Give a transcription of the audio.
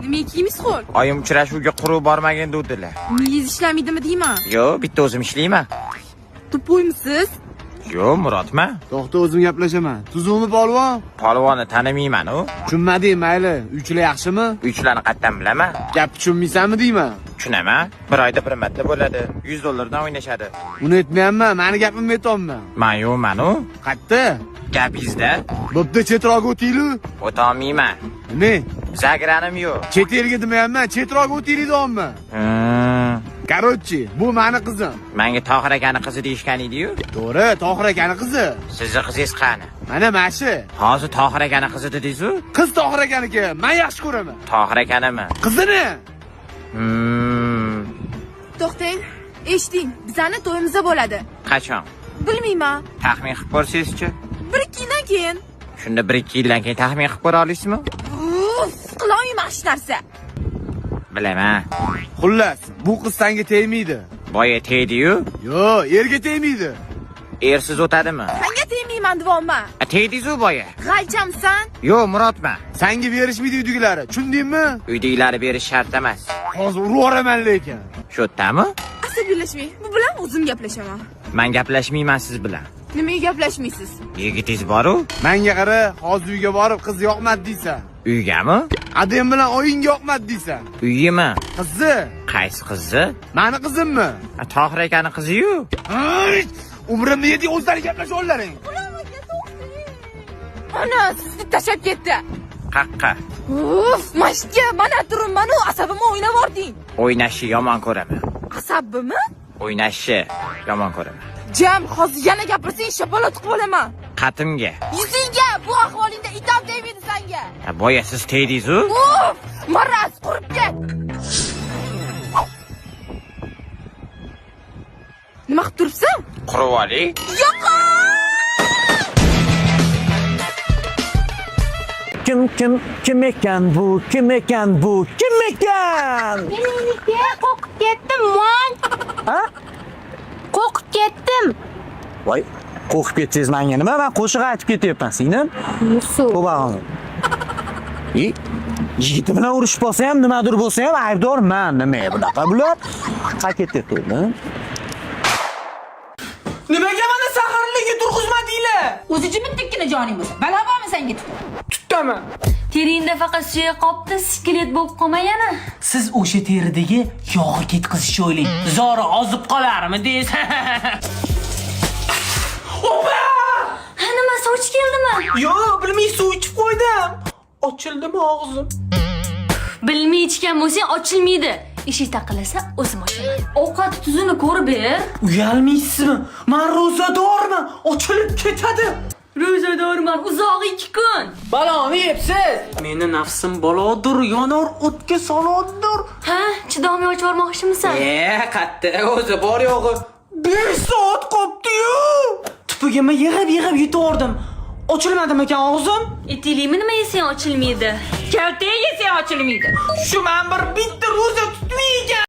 Demek iyimiz qo'l. Oyim uchrashuvga quruv bormagan degdilar. Miyiz ishlamaydimi deyman? Yo, bitta o'zim ishlayman. To'poymisiz? Yo, Murodman. To'xta, o'zim gaplashaman. Tuzukmi polvon? Polvonni tanimayman u. Tushunmading, mayli. Uchlar yaxshimi? Uchlarni qayerdan bilaman? Gap tushunmaysanmi deyman. Tushunaman. Bir oyda bir marta bo'ladi. $100 o'ynashadi. Uni aytmayapman, meni gapimni aytyapman. Men yo'qman u. Qayerda? Gapingizda Bo'pti, chetroq o'tinglar. o'tolmayman. Ne? Zagranim yo'q. Chet elga demayapman, chetroq o'tinglar deyapman. Короче, bu meni qizim. Menga Tohir akani qizi deyishgan edi-yu. To'g'ri, Tohir akani qizi. Sizni qizingiz qani? Mana mashi. Hozir Tohir akani qizi dedingiz-ku? Qiz Tohir akaniki, men yaxshi ko'raman. Tohir akanimi? Qizini. To'xtang, eshiting, bizani to'yimizda bo'ladi. Qachon? Bilmayman. Taxmin qilib ko'rsangiz-chi? 1-2 yildan keyin. Shunda 1-2 yildan keyin taxmin qilib ko'ra olasizmi? Qilolmayman hech narsa. Bilaman. Xullas, bu qiz senga tegmaydi. Boya tegdi-yu. Yo, erga tegmaydi. Ersiz o'tadimi? Senga tegmayman deyapman. Tegdingiz-ku boya. G'alchamsan? Yo, Murodman. Senga berishmaydi uydagilari, tushundingmi? Uydagilar berish shart emas. Hozir urvoraman lekin. Shu yerdami? Asabiylashmang. Bu bilan o'zim gaplashaman. Men gaplashmayman siz bilan. Nimaga gaplashmaysiz? Yigitingiz bor-ku? Menga qara, hozir uyga borib qiz yoqmadi deysan. Uygami? Adem bilan oyingga yoqmadi deysan. Uyimi? Qizi? Qaysi qizi? Meni qizimmi? Tohir akani qizi-yu. Umrimni yeding, o'zlari gaplashaverlaring. Ana, sizni tashlab ketdi. Qaqqa. Uf, mashga, mana turibman, asabimni o'ynab yording. O'ynashni yomon ko'raman. Asabimmi? O'ynashni yomon ko'raman. Jam, hozir yana gapirsang, shapaloq qilib olaman. Qatimga. Yuzingga, bu ahvolingda itom tegmaydi senga. Boya siz tegdingiz-ku? Uf, maraz qurib ket. Nima qilib turibsan? Qurib oling. Yo'q! Kim ekan bu? Kim ekan bu? Kim ekan? Meniki qo'rqib ketdim, voy. Ha? Qo'rqib ketdim. Voy, qo'rqib ketsangiz menga nima? Men qo'shiq aytib ketyapman, singlim. Musu. Qo'bag'im. Yigiti bilan urushib qolsa ham, nimadir bo'lsa ham aybdorman. Nima bunaqa bular? Qaketyapti. Nimaga mana saharlikka turg'izmadinglar? O'zi jimitdikkina joning bo'lsa, balo bormi senga? Tutaman. Teringda faqat suyak qopdi, skelet bo'lib qolmagani. Siz o'sha teridagi yog'i ketkizishni o'ylang. Zori ozib qolarmi deysiz? Opa! Ha, nima soch keldimi? Yo'q, bilmay suv ichib qo'ydim. Ochildimi og'zim? Bilmay ichgan bo'lsang ochilmaydi. Eshik taqilasa o'zim ochaman. Ovqat tuzini ko'rib ber. Uyalmaysizmi? Men ro'zadorman. Ochilib ketadi. Ro'zadorman, uzoq 2 kun. Baloni yebsiz. Meni nafsim balodur, yonor o'tga solondur. Ha, chidolmay ochib yubormoqchimisan? Qatta o'zi bor yo'g'i 5 soat qopdi-yu. Tupugimni yig'ib yutaverdim. Ochilmadimi ekan og'zim? Etilimi nima yesang ochilmaydi. Kalta yesang ochilmaydi. Shu men bir bitta ro'za tutmaygan.